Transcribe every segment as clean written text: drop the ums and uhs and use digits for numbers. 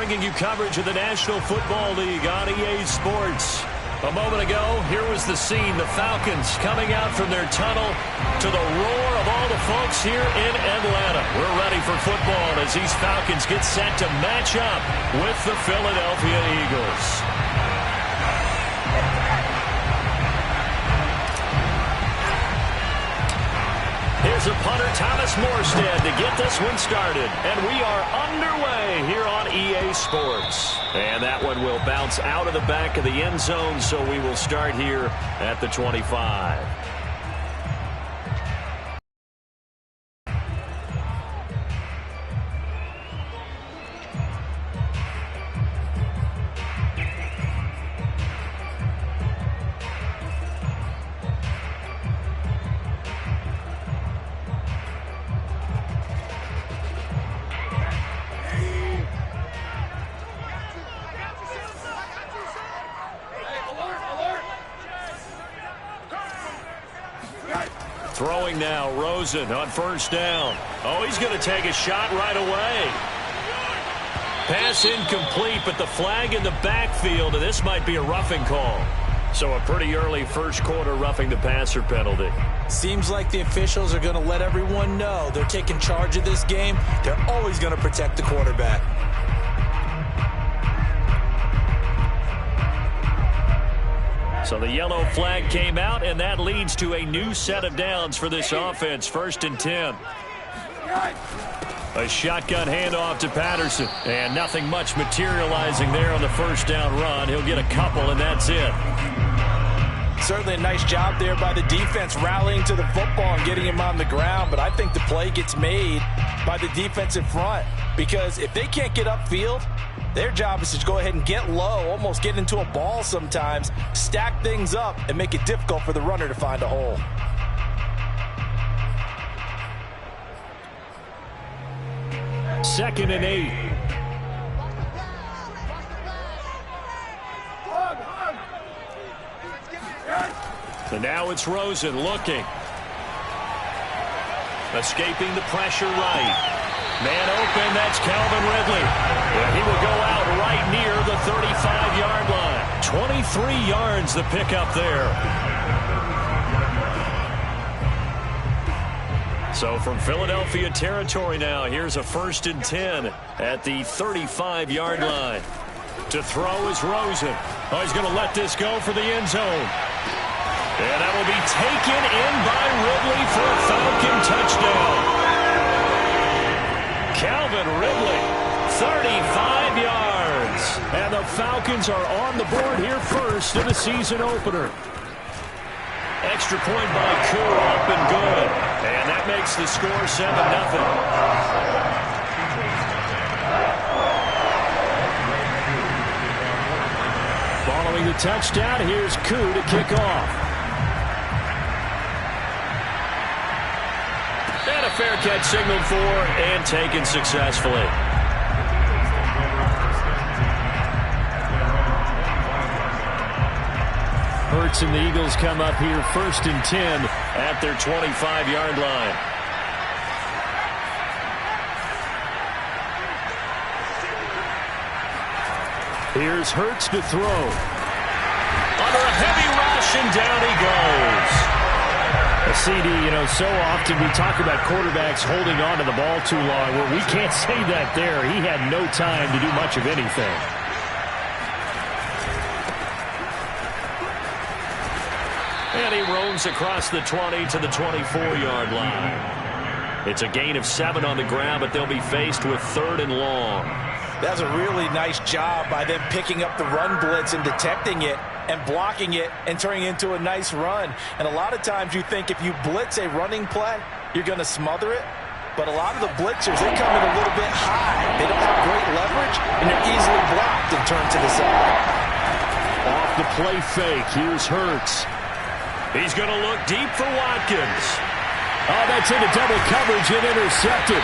bringing you coverage of the National Football League on EA Sports. A moment ago, here was the scene. The Falcons coming out from their tunnel to the roar of all the folks here in Atlanta. We're ready for football as these Falcons get set to match up with the Philadelphia Eagles. Here's a punter, Thomas Morstead, to get this one started. And we are underway here on EA Sports. And that one will bounce out of the back of the end zone, so we will start here at the 25. Throwing now, Rosen on first down. Oh, he's going to take a shot right away. Pass incomplete, but the flag in the backfield, and this might be a roughing call. So a pretty early first quarter roughing the passer penalty. Seems like the officials are going to let everyone know they're taking charge of this game. They're always going to protect the quarterback. So the yellow flag came out, and that leads to a new set of downs for this offense. 1st and 10. A shotgun handoff to Patterson, and nothing much materializing there on the first down run. He'll get a couple, and that's it. Certainly a nice job there by the defense rallying to the football and getting him on the ground, but I think the play gets made by the defensive front, because if they can't get upfield, their job is to go ahead and get low, almost get into a ball sometimes, stack things up, and make it difficult for the runner to find a hole. Second and 8. And now it's Rosen looking. Escaping the pressure right. Man open, that's Calvin Ridley. And he will go out right near the 35-yard line. 23 yards the pickup there. So from Philadelphia territory now, here's a 1st and 10 at the 35-yard line. To throw is Rosen. Oh, he's going to let this go for the end zone. And that will be taken in by Ridley for a Falcon touchdown. Calvin Ridley, 35 yards. And the Falcons are on the board here first in the season opener. Extra point by Koo, up and good. And that makes the score 7-0. Following the touchdown, here's Koo to kick off. And a fair catch signaled for and taken successfully. Hurts and the Eagles come up here 1st and 10 at their 25-yard line. Here's Hurts to throw. Under a heavy rush, and down he goes. A CD, so often we talk about quarterbacks holding on to the ball too long. Well, we can't say that there. He had no time to do much of anything. And he roams across the 20 to the 24-yard line. It's a gain of 7 on the ground, but they'll be faced with 3rd and long. That's a really nice job by them picking up the run blitz and detecting it and blocking it and turning it into a nice run. And a lot of times you think if you blitz a running play, you're going to smother it. But a lot of the blitzers, they come in a little bit high. They don't have great leverage, and they're easily blocked and turned to the side. Off the play fake, here's Hurts. He's going to look deep for Watkins. Oh, that's into double coverage and intercepted.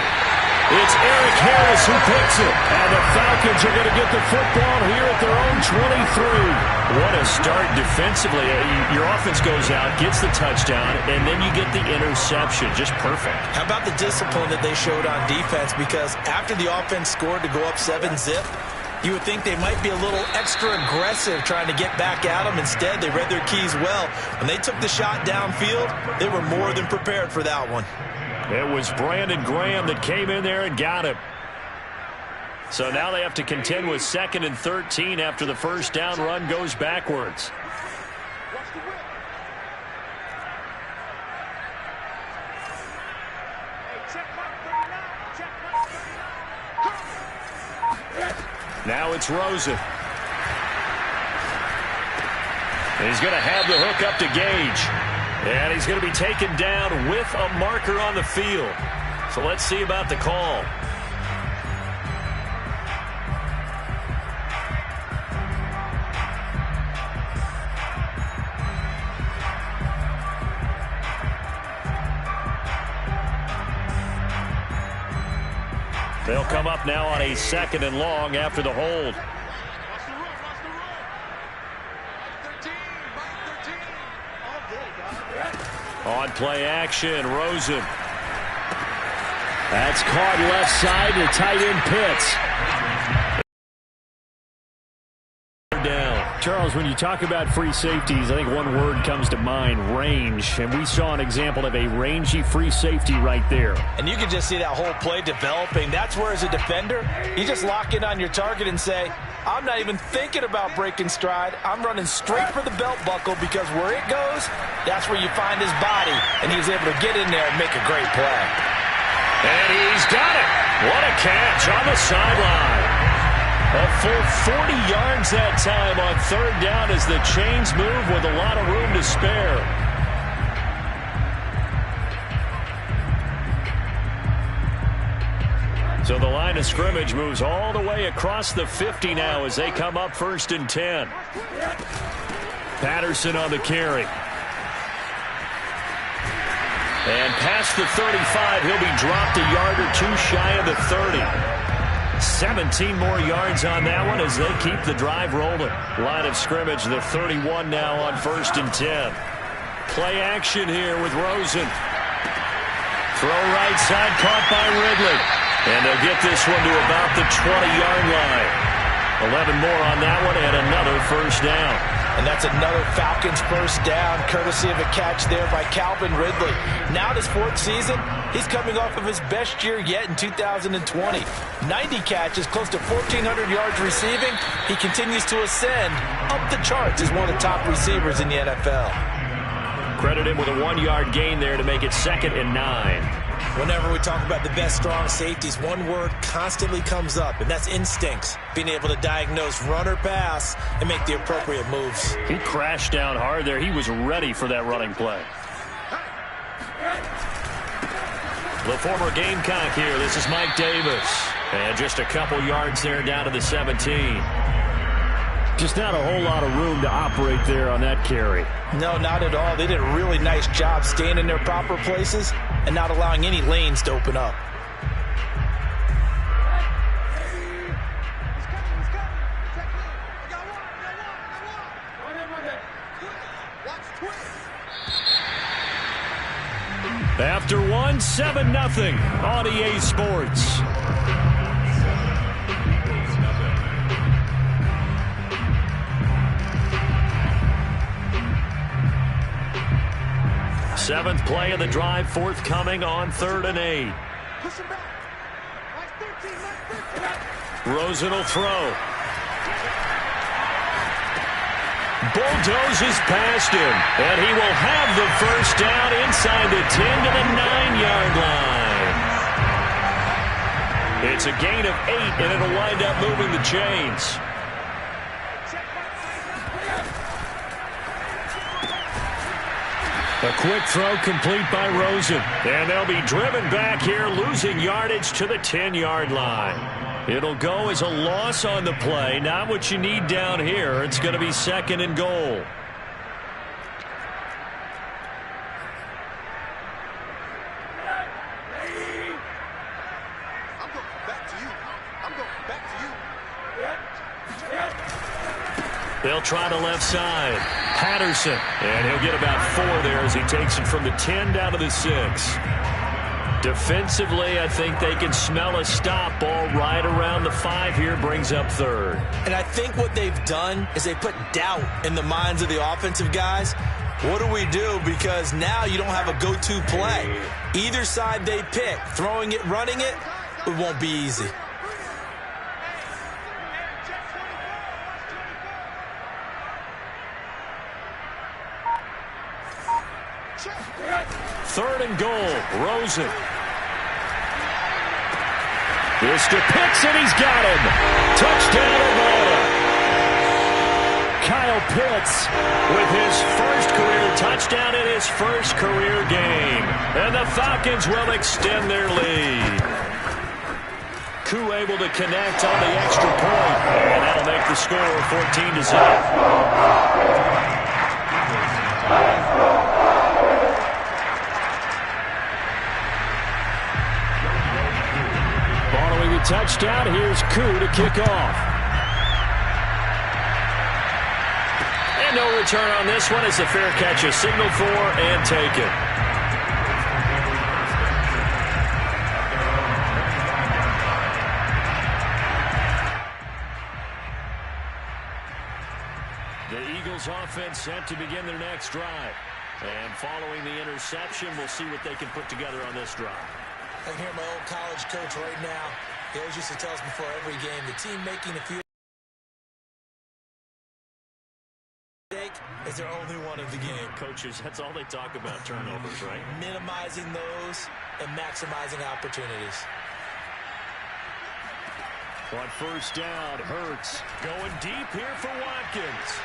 It's Eric Harris who picks it. And the Falcons are going to get the football here at their own 23. What a start defensively. Your offense goes out, gets the touchdown, and then you get the interception. Just perfect. How about the discipline that they showed on defense? Because after the offense scored to go up 7-zip, You would think they might be a little extra aggressive trying to get back at them. Instead, they read their keys well. When they took the shot downfield, they were more than prepared for that one. It was Brandon Graham that came in there and got him. So now they have to contend with 2nd and 13 after the first down run goes backwards. Now it's Rosen. And he's going to have the hook up to Gage. And he's going to be taken down with a marker on the field. So let's see about the call. They'll come up now on a 2nd and long after the hold. On play action, Rosen. That's caught left side to tight end Pitts. Down. Charles, when you talk about free safeties, I think one word comes to mind, range. And we saw an example of a rangy free safety right there. And you can just see that whole play developing. That's where, as a defender, you just lock in on your target and say, I'm not even thinking about breaking stride. I'm running straight for the belt buckle, because where it goes, that's where you find his body. And he's able to get in there and make a great play. And he's got it. What a catch on the sideline. A full 40 yards that time on 3rd down as the chains move with a lot of room to spare. So the line of scrimmage moves all the way across the 50 now as they come up 1st and 10. Patterson on the carry. And past the 35, he'll be dropped a yard or two shy of the 30. 17 more yards on that one as they keep the drive rolling. Line of scrimmage, the 31 now on 1st and 10. Play action here with Rosen. Throw right side, caught by Ridley. And they'll get this one to about the 20-yard line. 11 more on that one and another 1st down. And that's another Falcons 1st down, courtesy of a catch there by Calvin Ridley. Now in his 4th season, he's coming off of his best year yet in 2020. 90 catches, close to 1,400 yards receiving. He continues to ascend up the charts as one of the top receivers in the NFL. Credit him with a 1-yard gain there to make it 2nd and 9. Whenever we talk about the best strong safeties, one word constantly comes up, and that's instincts. Being able to diagnose run or pass and make the appropriate moves. He crashed down hard there. He was ready for that running play. The former Gamecock here. This is Mike Davis. And just a couple yards there down to the 17. Just not a whole lot of room to operate there on that carry. No, not at all. They did a really nice job staying in their proper places and not allowing any lanes to open up. After one, 7-0 on EA Sports. Seventh play of the drive, forthcoming on 3rd and 8. Rosen will throw. Bulldozes past him, and he will have the 1st down inside the 10 to the 9-yard line. It's a gain of 8, and it'll wind up moving the chains. A quick throw complete by Rosen. And they'll be driven back here, losing yardage to the 10-yard line. It'll go as a loss on the play. Not what you need down here. It's going to be 2nd and goal. They'll try the left side. Patterson. And he'll get about 4 there as he takes it from the 10 down to the 6. Defensively, I think they can smell a stop. Ball right around the 5 here, brings up third. And I think what they've done is they put doubt in the minds of the offensive guys. What do we do? Because now you don't have a go-to play. Either side they pick, throwing it, running it, it won't be easy. Third and goal, Rosen. This to Pitts, and he's got him. Touchdown, Atlanta. Kyle Pitts with his first career touchdown in his first career game. And the Falcons will extend their lead. Koo able to connect on the extra point, and that'll make the score 14-0. Touchdown. Here's Koo to kick off. And no return on this one. It's a fair catch, a signal for, and take it. The Eagles offense set to begin their next drive. And following the interception, we'll see what they can put together on this drive. I can hear my old college coach right now. He always used to tell us before every game, the team making a few mistakes is their only one of the game. Coaches, that's all they talk about, turnovers, right? Minimizing those and maximizing opportunities. On first down, Hurts going deep here for Watkins.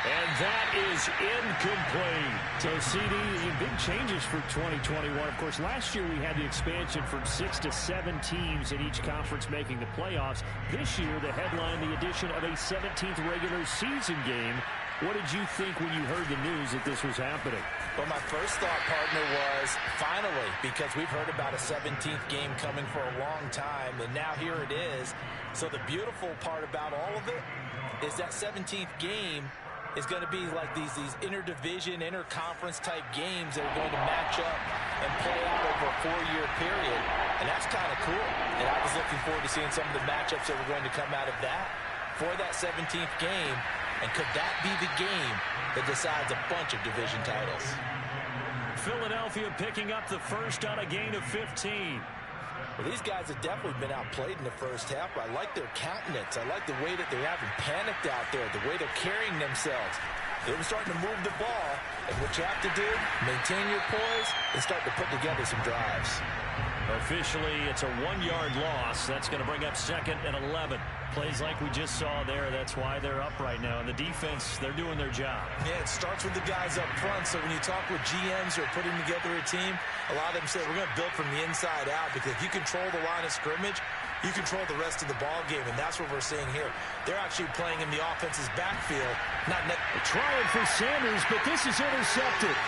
And that is incomplete. So, CD, big changes for 2021. Of course, last year we had the expansion from 6 to 7 teams in each conference making the playoffs. This year, the headline, the addition of a 17th regular season game. What did you think when you heard the news that this was happening? Well, my first thought, partner, was finally, because we've heard about a 17th game coming for a long time, and now here it is. So the beautiful part about all of it is that 17th game is going to be like these interdivision, interconference type games that are going to match up and play out over a 4-year period. And that's kind of cool. And I was looking forward to seeing some of the matchups that were going to come out of that for that 17th game. And could that be the game that decides a bunch of division titles? Philadelphia picking up the first on a gain of 15. Well, these guys have definitely been outplayed in the first half. I like their countenance. I like the way that they haven't panicked out there, the way they're carrying themselves. They're starting to move the ball, and what you have to do, maintain your poise and start to put together some drives. Officially, it's a 1-yard loss. That's going to bring up 2nd and 11. Plays like we just saw there. That's why they're up right now. And the defense, they're doing their job. Yeah, it starts with the guys up front. So when you talk with GMs who are putting together a team, a lot of them say we're going to build from the inside out, because if you control the line of scrimmage, you control the rest of the ball game, and that's what we're seeing here. They're actually playing in the offense's backfield. Trying for Sanders, but this is intercepted.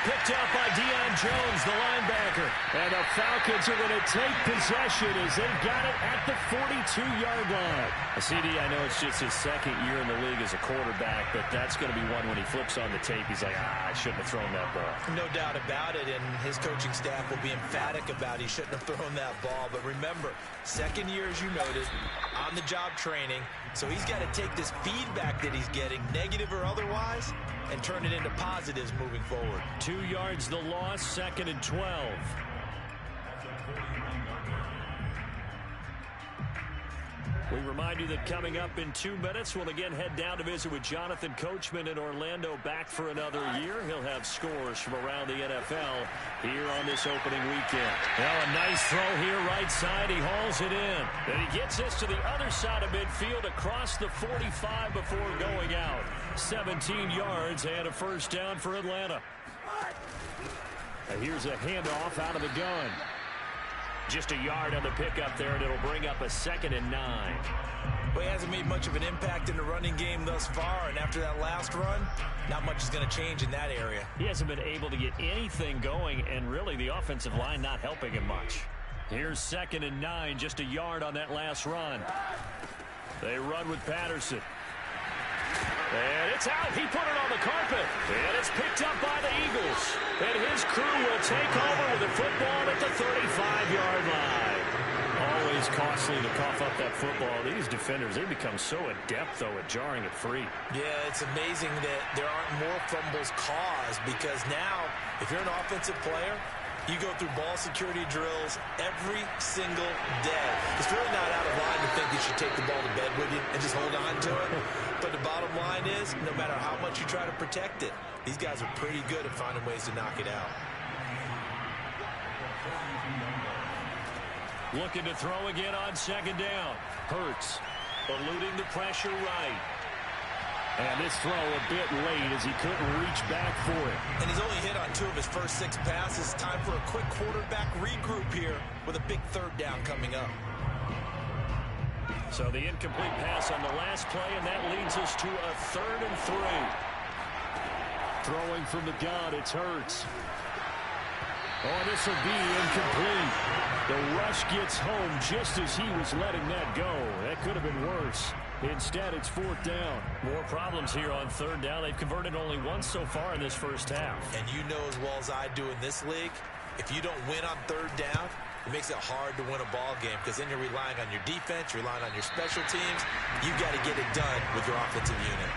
Picked out by Deion Jones, the linebacker. And the Falcons are going to take possession as they've got it at the 42-yard line. CD, I know it's just his second year in the league as a quarterback, but that's going to be one when he flips on the tape. He's like, I shouldn't have thrown that ball. No doubt about it, and his coaching staff will be emphatic about he shouldn't have thrown that ball. But remember, second year, as you noted, on-the-job training. So he's got to take this feedback that he's getting, negative or otherwise, and turn it into positives moving forward. 2 yards the loss, 2nd and 12. We remind you that coming up in 2 minutes, we'll again head down to visit with Jonathan Coachman in Orlando, back for another year. He'll have scores from around the NFL here on this opening weekend. Well, a nice throw here, right side. He hauls it in. And he gets this to the other side of midfield across the 45 before going out. 17 yards and a first down for Atlanta. And here's a handoff out of the gun. Just a yard on the pickup there, and it'll bring up a 2nd and 9. Well, he hasn't made much of an impact in the running game thus far, and after that last run, not much is going to change in that area. He hasn't been able to get anything going, and really the offensive line not helping him much. Here's 2nd and 9, just a yard on that last run. They run with Patterson. And it's out. He put it on the carpet. And it's picked up by the Eagles. And his crew will take over with the football at the 35-yard line. Always costly to cough up that football. These defenders, they become so adept, though, at jarring it free. Yeah, it's amazing that there aren't more fumbles caused because now, if you're an offensive player, you go through ball security drills every single day. It's really not out of line to think you should take the ball to bed with you and just hold on to it. But the bottom line is, no matter how much you try to protect it, these guys are pretty good at finding ways to knock it out. Looking to throw again on second down. Hurts eluding the pressure right. And this throw a bit late as he couldn't reach back for it. And he's only hit on 2 of his first 6 passes. Time for a quick quarterback regroup here with a big third down coming up. So the incomplete pass on the last play, and that leads us to a 3rd and 3. Throwing from the gun, it's Hurts. Oh, this will be incomplete. The rush gets home just as he was letting that go. That could have been worse. Instead, it's 4th down. More problems here on 3rd down. They've converted only once so far in this first half. And you know as well as I do in this league, if you don't win on 3rd down, it makes it hard to win a ball game because then you're relying on your defense, you're relying on your special teams. You've got to get it done with your offensive unit.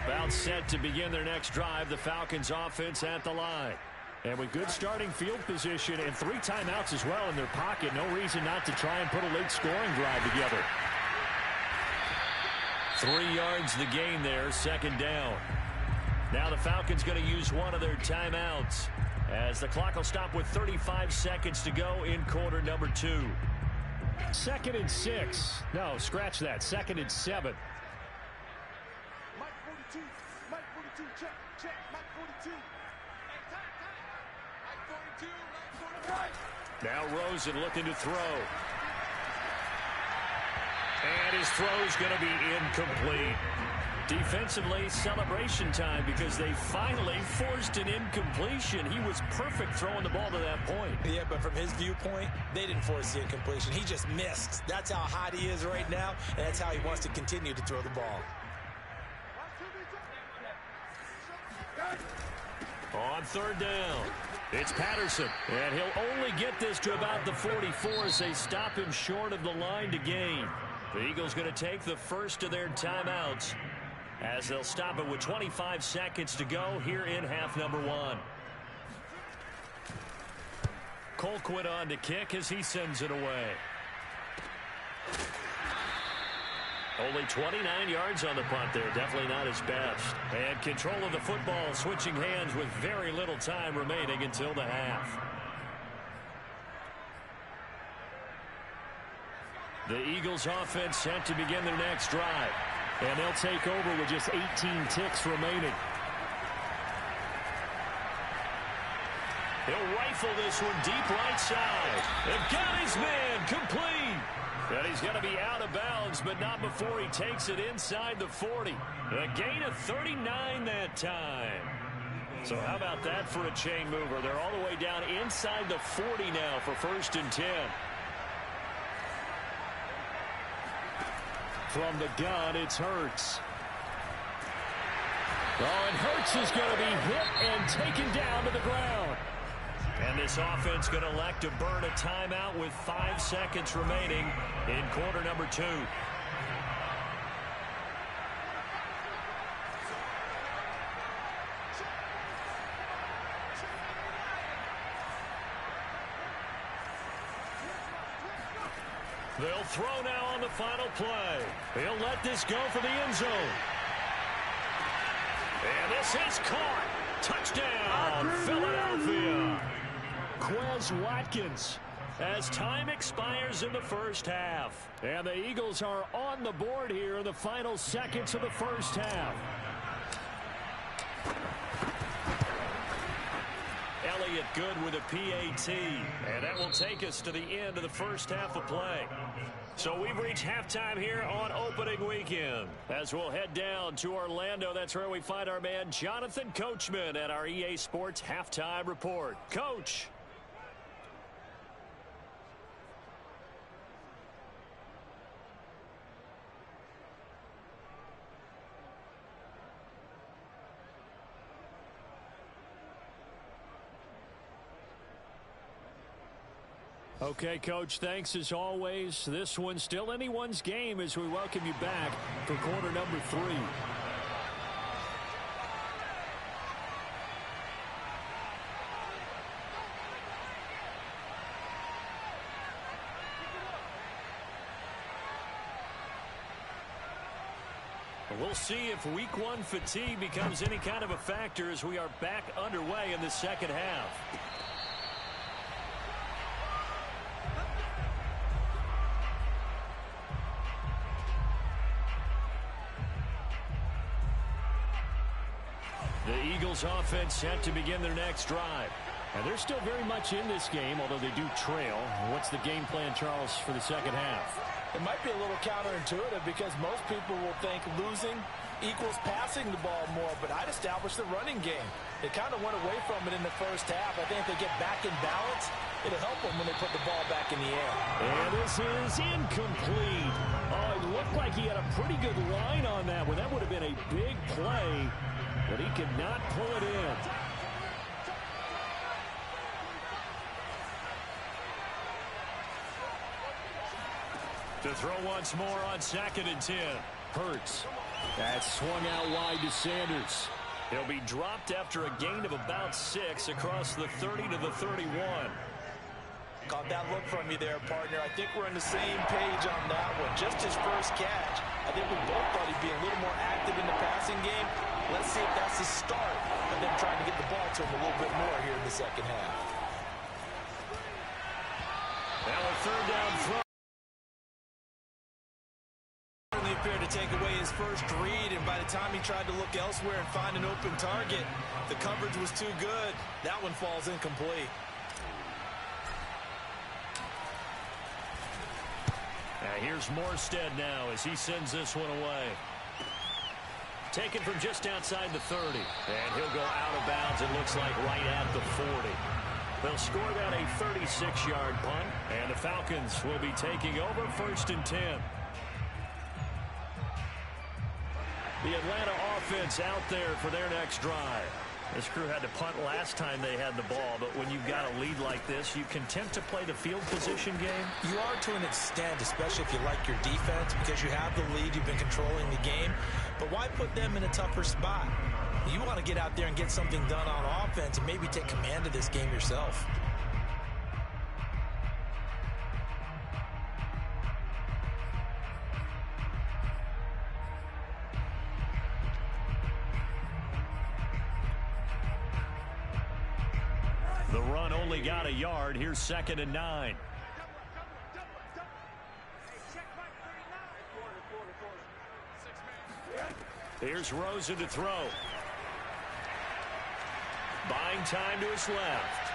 About set to begin their next drive, the Falcons offense at the line. And with good starting field position and 3 timeouts as well in their pocket, no reason not to try and put a late scoring drive together. 3 yards the gain there, 2nd down. Now the Falcons going to use one of their timeouts as the clock will stop with 35 seconds to go in quarter number 2. 2nd and 6. No, scratch that. 2nd and 7. Mike 42. Mike 42. Check. Check. Mike 42. Now Rosen looking to throw. And his throw's going to be incomplete. Defensively, celebration time because they finally forced an incompletion. He was perfect throwing the ball to that point. Yeah, but from his viewpoint, they didn't force the incompletion. He just missed. That's how hot he is right now, and that's how he wants to continue to throw the ball. On 3rd down, it's Patterson, and he'll only get this to about the 44 as they stop him short of the line to gain. The Eagles going to take the first of their timeouts as they'll stop it with 25 seconds to go here in half number 1. Colquitt on to kick as he sends it away. Only 29 yards on the punt there. Definitely not his best. And control of the football switching hands with very little time remaining until the half. The Eagles offense set to begin their next drive. And they'll take over with just 18 ticks remaining. He'll rifle this one deep right side. They've got his man complete. And he's going to be out of bounds, but not before he takes it inside the 40. A gain of 39 that time. So how about that for a chain mover? They're all the way down inside the 40 now for 1st and 10. From the gun, it's Hurts. Oh, and Hurts is going to be hit and taken down to the ground. And this offense going to elect to burn a timeout with 5 seconds remaining in quarter number 2. They'll throw now on the final play. He'll let this go for the end zone. And this is caught. Touchdown, Philadelphia. Quez Watkins as time expires in the first half. And the Eagles are on the board here in the final seconds of the first half. Elliott good with a PAT. And that will take us to the end of the first half of play. So we've reached halftime here on opening weekend. As we'll head down to Orlando, that's where we find our man Jonathan Coachman at our EA Sports Halftime Report. Coach. Okay, Coach, thanks as always. This one's still anyone's game as we welcome you back for quarter number 3. We'll see if week 1 fatigue becomes any kind of a factor as we are back underway in the second half. The Eagles offense set to begin their next drive. And they're still very much in this game, although they do trail. What's the game plan, Charles, for the second half? It might be a little counterintuitive because most people will think losing equals passing the ball more, but I'd establish the running game. They kind of went away from it in the first half. I think if they get back in balance, it'll help them when they put the ball back in the air. And this is incomplete. Oh, it looked like he had a pretty good line on that one. That would have been a big play, but he could not pull it in. To throw once more on 2nd and 10. Hurts. That's swung out wide to Sanders. He'll be dropped after a gain of about 6 across the 30 to the 31. Caught that look from you there, partner. I think we're on the same page on that one. Just his first catch. I think we both thought he'd be a little more active in the passing game. Let's see if that's the start of them trying to get the ball to him a little bit more here in the second half. Now a 3rd down throw. Appeared to take away his first read, and by the time he tried to look elsewhere and find an open target, the coverage was too good. That one falls incomplete. Here's Morstead now as he sends this one away. Taken from just outside the 30, and he'll go out of bounds, it looks like right at the 40. They'll score that a 36-yard punt, and the Falcons will be taking over 1st and 10. The Atlanta offense out there for their next drive. This crew had to punt last time they had the ball, but when you've got a lead like this, you content to play the field position game? You are to an extent, especially if you like your defense, because you have the lead, you've been controlling the game. But why put them in a tougher spot? You want to get out there and get something done on offense and maybe take command of this game yourself. The run only got a yard. Here's 2nd and 9. Here's Rosen to throw. Buying time to his left.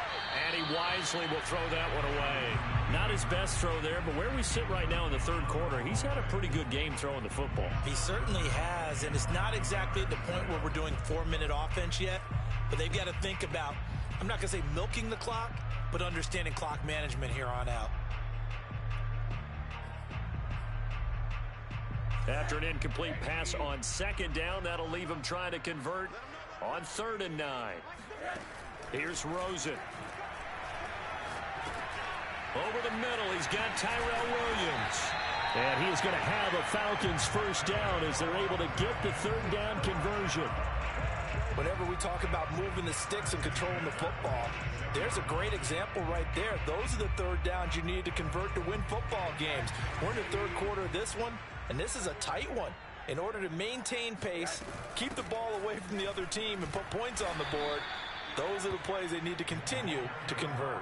And he wisely will throw that one away. Not his best throw there, but where we sit right now in the 3rd quarter, he's had a pretty good game throwing the football. He certainly has, and it's not exactly at the point where we're doing 4-minute offense yet, but they've got to think about, I'm not going to say milking the clock, but understanding clock management here on out. After an incomplete pass on 2nd down, that'll leave him trying to convert on 3rd and 9. Here's Rosen. Over the middle, he's got Tyrell Williams. And he is going to have a Falcons 1st down as they're able to get the 3rd down conversion. Whenever we talk about moving the sticks and controlling the football, there's a great example right there. Those are the 3rd downs you need to convert to win football games. We're in the 3rd quarter of this one, and this is a tight one. In order to maintain pace, keep the ball away from the other team, and put points on the board, those are the plays they need to continue to convert.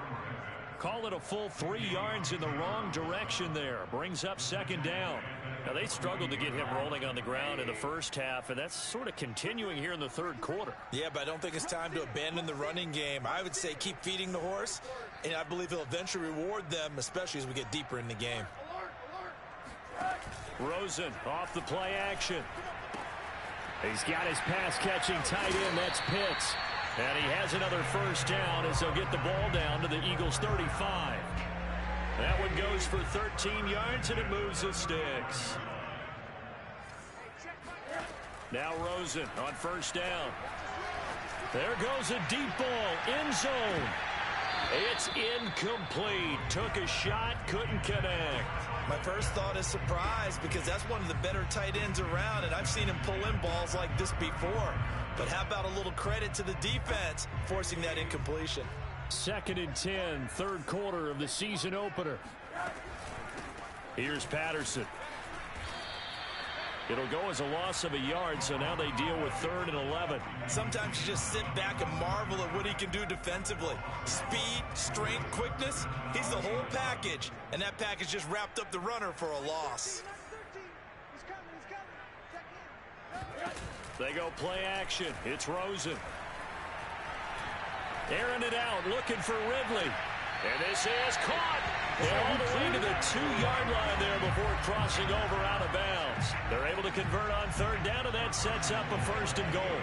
Call it a full 3 yards in the wrong direction there. Brings up 2nd down. Now, they struggled to get him rolling on the ground in the first half, and that's sort of continuing here in the 3rd quarter. Yeah, but I don't think it's time to abandon the running game. I would say keep feeding the horse, and I believe he'll eventually reward them, especially as we get deeper in the game. Rosen off the play action. He's got his pass-catching tight end. That's Pitts. And he has another 1st down as they'll get the ball down to the Eagles' 35. That one goes for 13 yards, and it moves the sticks. Now Rosen on 1st down. There goes a deep ball, end zone. It's It's incomplete. Took a shot, couldn't connect. My first thought is surprise because that's one of the better tight ends around, and I've seen him pull in balls like this before. But how about a little credit to the defense forcing that incompletion? 2nd and 10, third quarter of the season opener. Here's Patterson. It'll go as a loss of a yard, so now they deal with 3rd and 11. Sometimes you just sit back and marvel at what he can do defensively. Speed, strength, quickness, he's the whole package. And that package just wrapped up the runner for a loss. They go play action. It's Rosen. Airing it out, looking for Ridley. And this is caught. All the way to the 2-yard line there before crossing over out of bounds. They're able to convert on 3rd down, and that sets up a 1st and goal.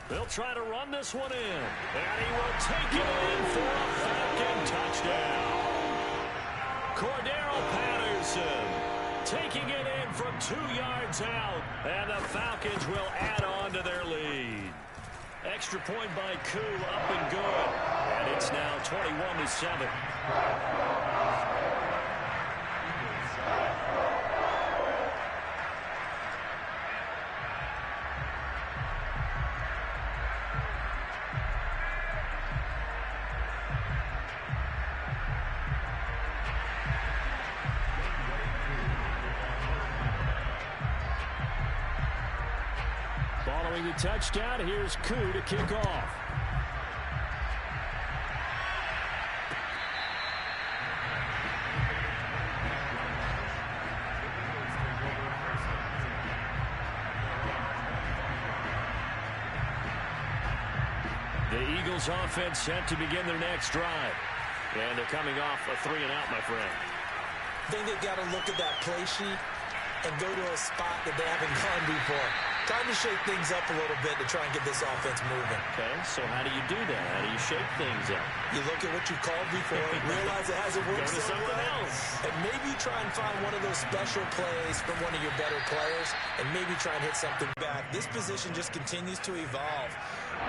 They'll try to run this one in. And he will take it in for a Falcon touchdown. Cordero Patterson taking it in from 2 yards out. And the Falcons will add on to their lead. Extra point by Koo, up and good. And it's now 21-7. Following the touchdown, here's Koo to kick off. The Eagles offense set to begin their next drive. And they're coming off a 3-and-out, my friend. I think they've got to look at that play sheet and go to a spot that they haven't gone before. Time to shake things up a little bit to try and get this offense moving. Okay, so how do you do that? How do you shake things up? You look at what you called before, realize it hasn't worked Go to so something well, else. and maybe try and find one of those special plays from one of your better players, and maybe try and hit something back. This position just continues to evolve.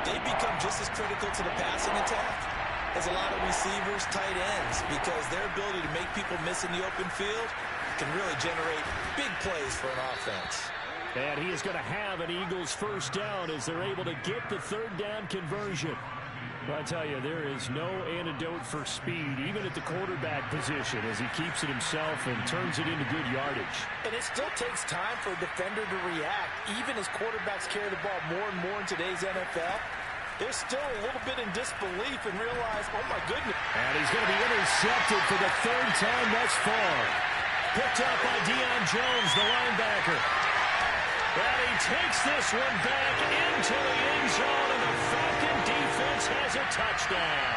They become just as critical to the passing attack as a lot of receivers, tight ends, because their ability to make people miss in the open field can really generate big plays for an offense. And he is going to have an Eagles 1st down as they're able to get the 3rd down conversion. But I tell you, there is no antidote for speed, even at the quarterback position, as he keeps it himself and turns it into good yardage. And it still takes time for a defender to react. Even as quarterbacks carry the ball more and more in today's NFL, they're still a little bit in disbelief and realize, oh my goodness. And he's going to be intercepted for the 3rd time thus far. Picked up by Deion Jones, the linebacker. And he takes this one back into the end zone, and the Falcon defense has a touchdown.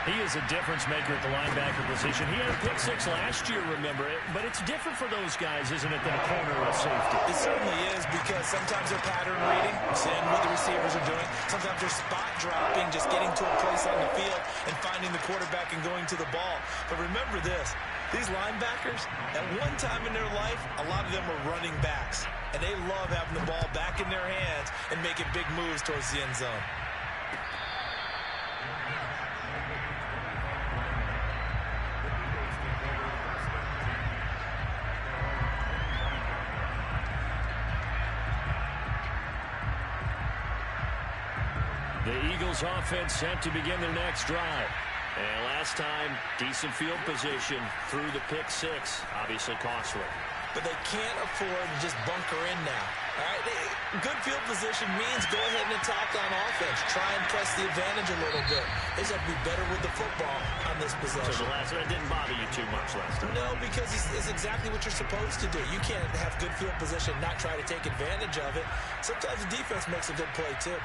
He is a difference maker at the linebacker position. He had a pick 6 last year, remember it, but it's different for those guys, isn't it, than a corner or a safety? It certainly is, because sometimes they're pattern reading, seeing what the receivers are doing. Sometimes they're spot dropping, just getting to a place on the field and finding the quarterback and going to the ball. But remember this, these linebackers, at one time in their life, a lot of them were running backs, and they love having the ball back in their hands and making big moves towards the end zone. The Eagles offense set to begin their next drive. And last time, decent field position through the pick 6, obviously costly. But they can't afford to just bunker in now. All right, good field position means go ahead and attack on offense. Try and press the advantage a little bit. They just have to be better with the football on this possession. So the last one didn't bother you too much last time? No, because it's exactly what you're supposed to do. You can't have good field position and not try to take advantage of it. Sometimes the defense makes a good play, too.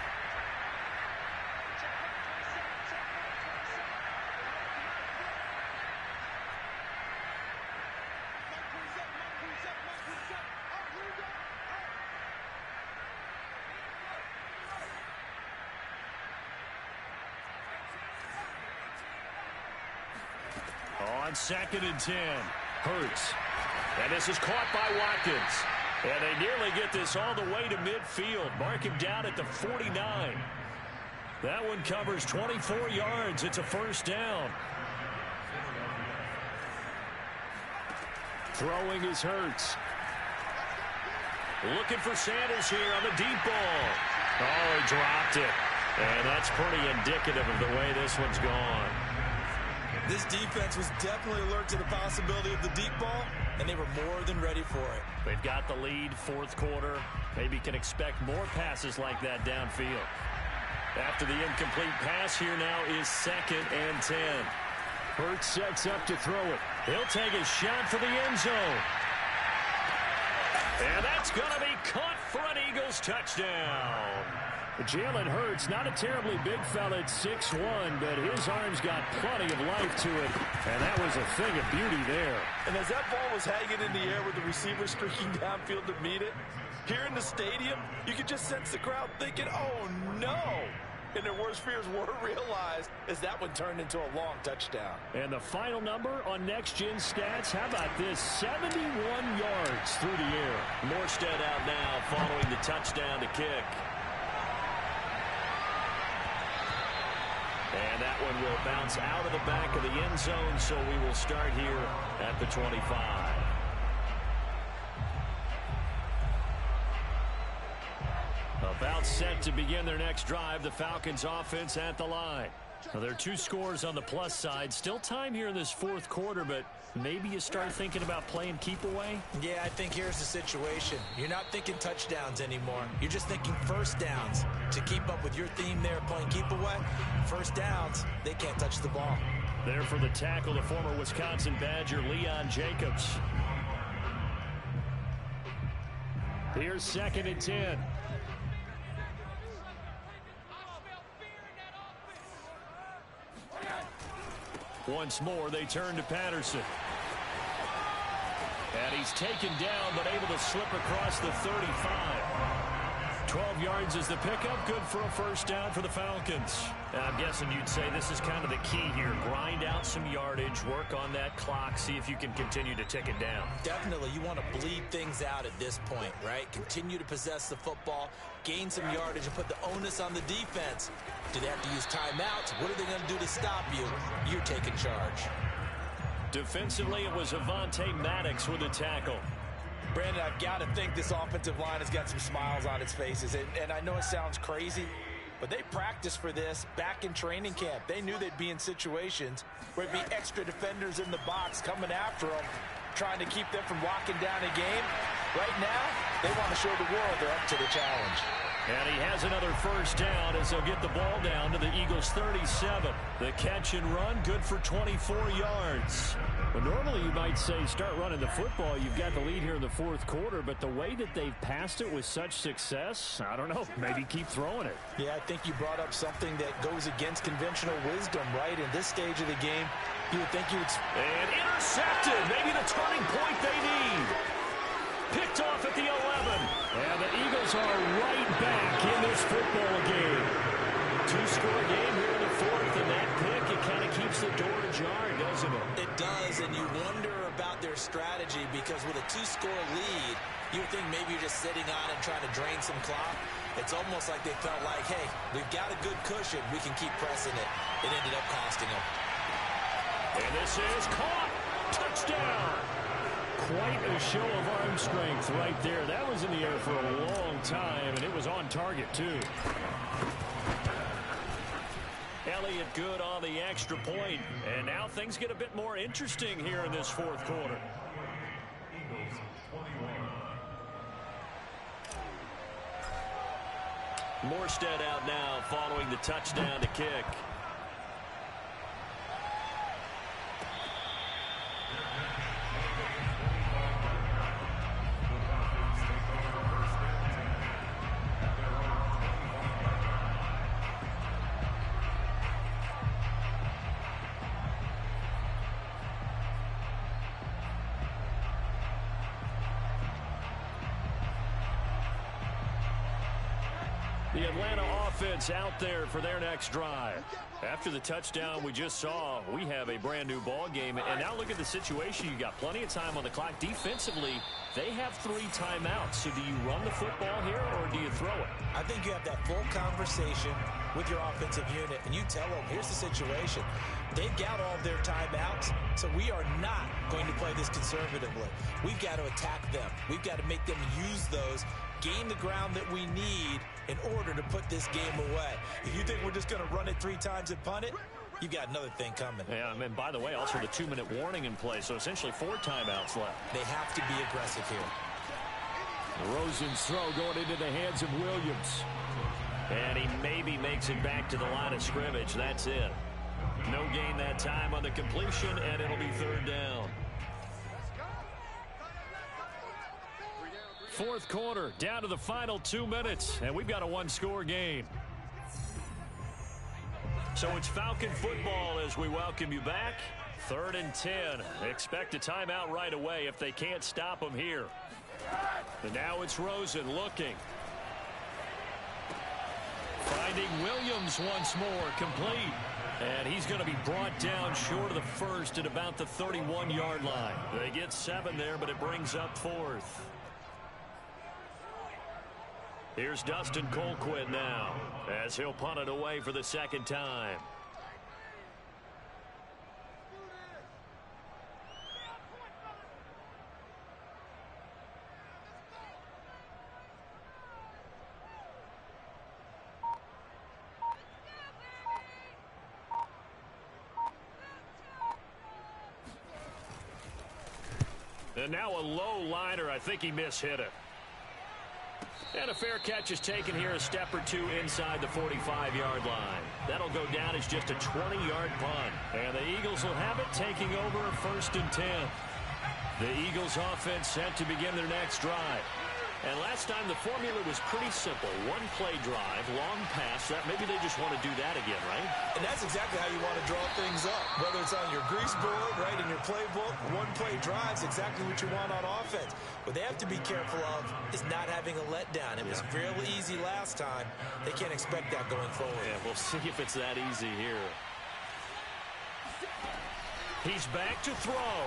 On 2nd and 10, Hurts. And this is caught by Watkins. And they nearly get this all the way to midfield. Mark him down at the 49. That one covers 24 yards. It's a first down. Throwing is Hurts. Looking for Sanders here on the deep ball. Oh, he dropped it. And that's pretty indicative of the way this one's gone. This defense was definitely alert to the possibility of the deep ball, and they were more than ready for it. They've got the lead, fourth quarter. Maybe can expect more passes like that downfield. After the incomplete pass, here now is 2nd and 10. Hurts sets up to throw it. He'll take a shot for the end zone. And that's going to be caught for an Eagles touchdown. Jalen Hurts, not a terribly big fella at 6'1", but his arms got plenty of life to it, and that was a thing of beauty there. And as that ball was hanging in the air with the receiver streaking downfield to meet it, here in the stadium, you could just sense the crowd thinking, oh, no. And their worst fears were realized as that one turned into a long touchdown. And the final number on Next Gen Stats, how about this? 71 yards through the air. Morstead out now following the touchdown to kick. And that one will bounce out of the back of the end zone, so we will start here at the 25. About set to begin their next drive, the Falcons offense at the line. Now, there are 2 scores on the plus side. Still time here in this fourth quarter, but maybe you start thinking about playing keep away? Yeah, I think here's the situation. You're not thinking touchdowns anymore. You're just thinking first downs. To keep up with your theme there, playing keep away, first downs, they can't touch the ball. There for the tackle, the former Wisconsin Badger, Leon Jacobs. Here's 2nd and 10. Once more, they turn to Patterson. And he's taken down, but able to slip across the 35. 12 yards is the pickup. Good for a first down for the Falcons. I'm guessing you'd say this is kind of the key here. Grind out some yardage, work on that clock, see if you can continue to tick it down. Definitely. You want to bleed things out at this point, right? Continue to possess the football, gain some yardage, and put the onus on the defense. Do they have to use timeouts? What are they going to do to stop you? You're taking charge. Defensively, it was Avonte Maddox with a tackle. Brandon, I've got to think this offensive line has got some smiles on its faces. And I know it sounds crazy, but they practiced for this back in training camp. They knew they'd be in situations where it'd be extra defenders in the box coming after them, trying to keep them from locking down a game. Right now, they want to show the world they're up to the challenge. And he has another first down as they'll get the ball down to the Eagles' 37. The catch and run, good for 24 yards. Well, normally you might say start running the football. You've got the lead here in the fourth quarter, but the way that they've passed it with such success, I don't know, maybe keep throwing it. Yeah, I think you brought up something that goes against conventional wisdom, right? In this stage of the game, you would think you would... And intercepted, maybe the turning point they need. Picked off at the 11. And the Eagles are right back in this football game. 2-score game here in the fourth, and that pick, it kind of keeps the door ajar, doesn't it? It does, and you wonder about their strategy because with a 2-score lead, you would think maybe you're just sitting on it and trying to drain some clock. It's almost like they felt like, hey, we've got a good cushion. We can keep pressing it. It ended up costing them. And this is caught. Touchdown. Quite a show of arm strength right there. That was in the air for a long time, and it was on target, too. Elliott good on the extra point, and now things get a bit more interesting here in this fourth quarter. Morstead out now following the touchdown to kick. The Atlanta offense out there for their next drive. After the touchdown we just saw, we have a brand-new ball game. And now look at the situation. You got plenty of time on the clock. Defensively, they have 3 timeouts. So do you run the football here or do you throw it? I think you have that full conversation with your offensive unit, and you tell them, here's the situation. They've got all their timeouts, so we are not going to play this conservatively. We've got to attack them. We've got to make them use those, gain the ground that we need in order to put this game away. If you think we're just going to run it 3 times and punt it, you've got another thing coming. Yeah, and by the way, also the 2-minute warning in play, so essentially 4 timeouts left. They have to be aggressive here. Rosen's throw going into the hands of Williams. And he maybe makes it back to the line of scrimmage. That's it. No gain that time on the completion, and it'll be 3rd down. 4th quarter, down to the final 2 minutes, and we've got a 1-score game. So it's Falcon football as we welcome you back. 3rd and 10. Expect a timeout right away if they can't stop them here. And now it's Rosen looking. Finding Williams once more, complete. And he's going to be brought down short of the first at about the 31-yard line. They get 7 there, but it brings up 4th. Here's Dustin Colquitt now as he'll punt it away for the 2nd time. And now a low liner. I think he mishit it. And a fair catch is taken here, a step or 2 inside the 45-yard line. That'll go down as just a 20-yard punt. And the Eagles will have it, taking over a 1st and 10. The Eagles offense set to begin their next drive. And last time the formula was pretty simple. 1-play drive, long pass. That maybe they just want to do that again, right? And that's exactly how you want to draw things up. Whether it's on your grease board, right, in your playbook, 1-play drive's exactly what you want on offense. What they have to be careful of is not having a letdown. It was fairly easy last time. They can't expect that going forward. Yeah, we'll see if it's that easy here. He's back to throw.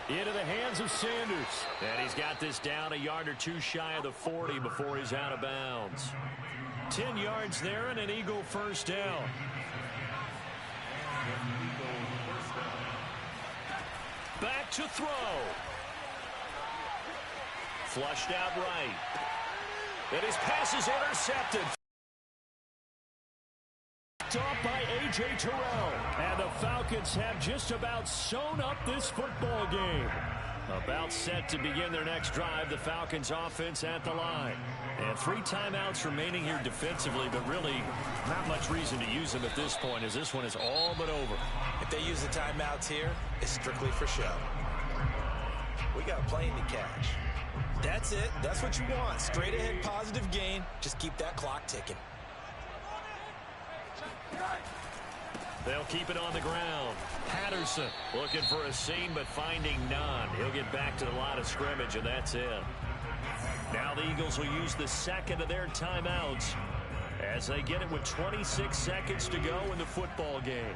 Into the hands of Sanders. And he's got this down a yard or 2 shy of the 40 before he's out of bounds. 10 yards there and an Eagle 1st down. Back to throw. Flushed out right. And his pass is intercepted. Off by A.J. Terrell. And the Falcons have just about sewn up this football game. About set to begin their next drive. The Falcons offense at the line. And 3 timeouts remaining here defensively, but really not much reason to use them at this point as this one is all but over. If they use the timeouts here, it's strictly for show. We got a plane to catch. That's it. That's what you want. Straight ahead positive gain. Just keep that clock ticking. They'll keep it on the ground. Patterson looking for a seam but finding none. He'll get back to the line of scrimmage, and that's it. Now the Eagles will use the 2nd of their timeouts as they get it with 26 seconds to go in the football game.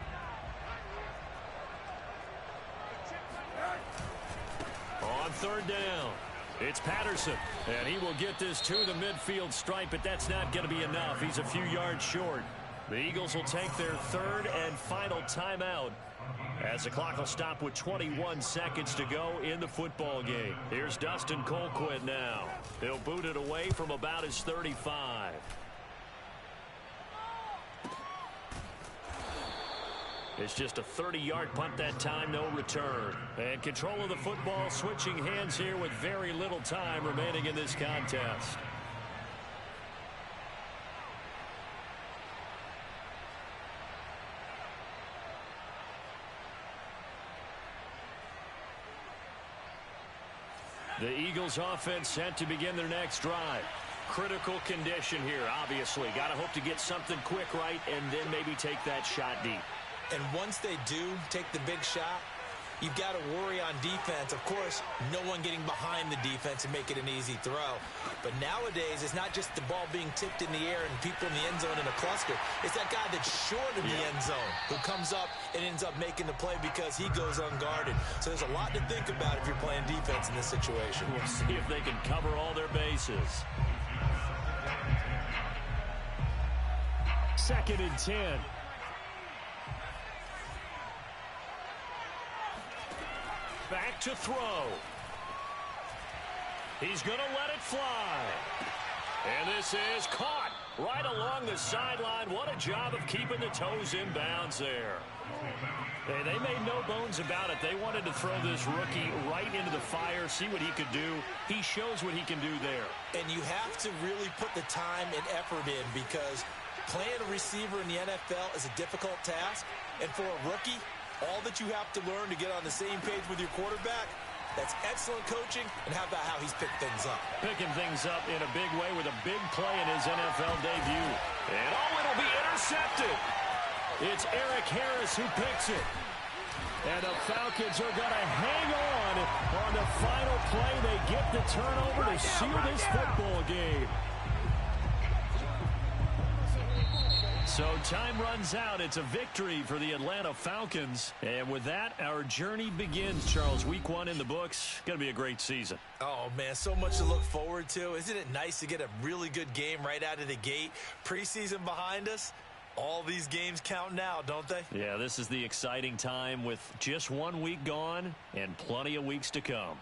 On 3rd down, it's Patterson, and he will get this to the midfield stripe, but that's not going to be enough. He's a few yards short. The Eagles will take their 3rd and final timeout as the clock will stop with 21 seconds to go in the football game. Here's Dustin Colquitt now. He'll boot it away from about his 35. It's just a 30-yard punt that time, no return. And control of the football switching hands here with very little time remaining in this contest. The Eagles offense set to begin their next drive. Critical condition here, obviously. Got to hope to get something quick right and then maybe take that shot deep. And once they do take the big shot, you've got to worry on defense. Of course, no one getting behind the defense and make it an easy throw. But nowadays, it's not just the ball being tipped in the air and people in the end zone in a cluster. It's that guy that's short of the end zone who comes up and ends up making the play because he goes unguarded. So there's a lot to think about if you're playing defense in this situation. We'll see if they can cover all their bases. 2nd and 10. Back to throw. He's going to let it fly. And this is caught right along the sideline. What a job of keeping the toes in bounds there. Hey, they made no bones about it. They wanted to throw this rookie right into the fire, see what he could do. He shows what he can do there. And you have to really put the time and effort in because playing a receiver in the NFL is a difficult task. And for a rookie, all that you have to learn to get on the same page with your quarterback, that's excellent coaching, and how about how he's picked things up? Picking things up in a big way with a big play in his NFL debut. And it'll be intercepted. It's Eric Harris who picks it. And the Falcons are going to hang on the final play. They get the turnover to seal this football game. So time runs out. It's a victory for the Atlanta Falcons. And with that, our journey begins, Charles. Week 1 in the books. Going to be a great season. Oh, man, so much to look forward to. Isn't it nice to get a really good game right out of the gate? Preseason behind us. All these games count now, don't they? Yeah, this is the exciting time with just 1 week gone and plenty of weeks to come.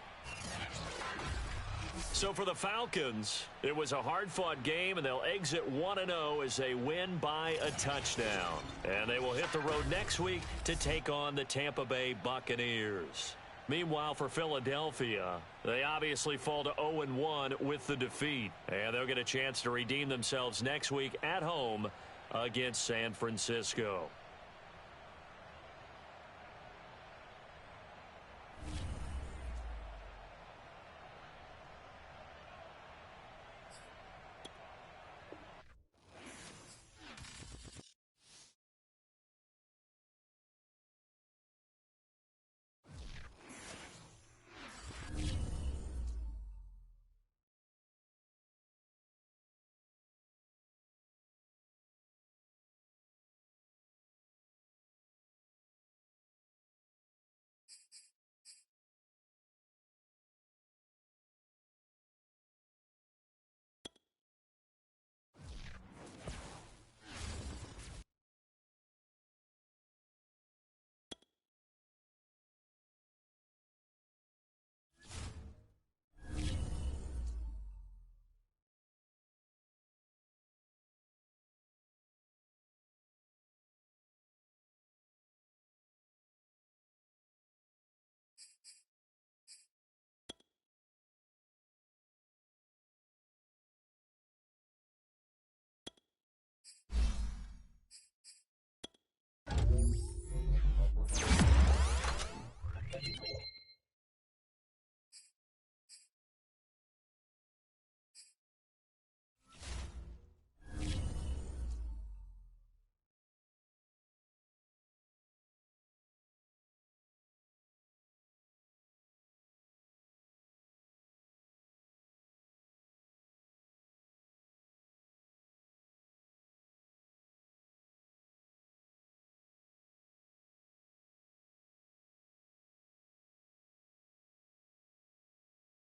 So for the Falcons, it was a hard-fought game, and they'll exit 1-0 as they win by a touchdown. And they will hit the road next week to take on the Tampa Bay Buccaneers. Meanwhile, for Philadelphia, they obviously fall to 0-1 with the defeat. And they'll get a chance to redeem themselves next week at home against San Francisco.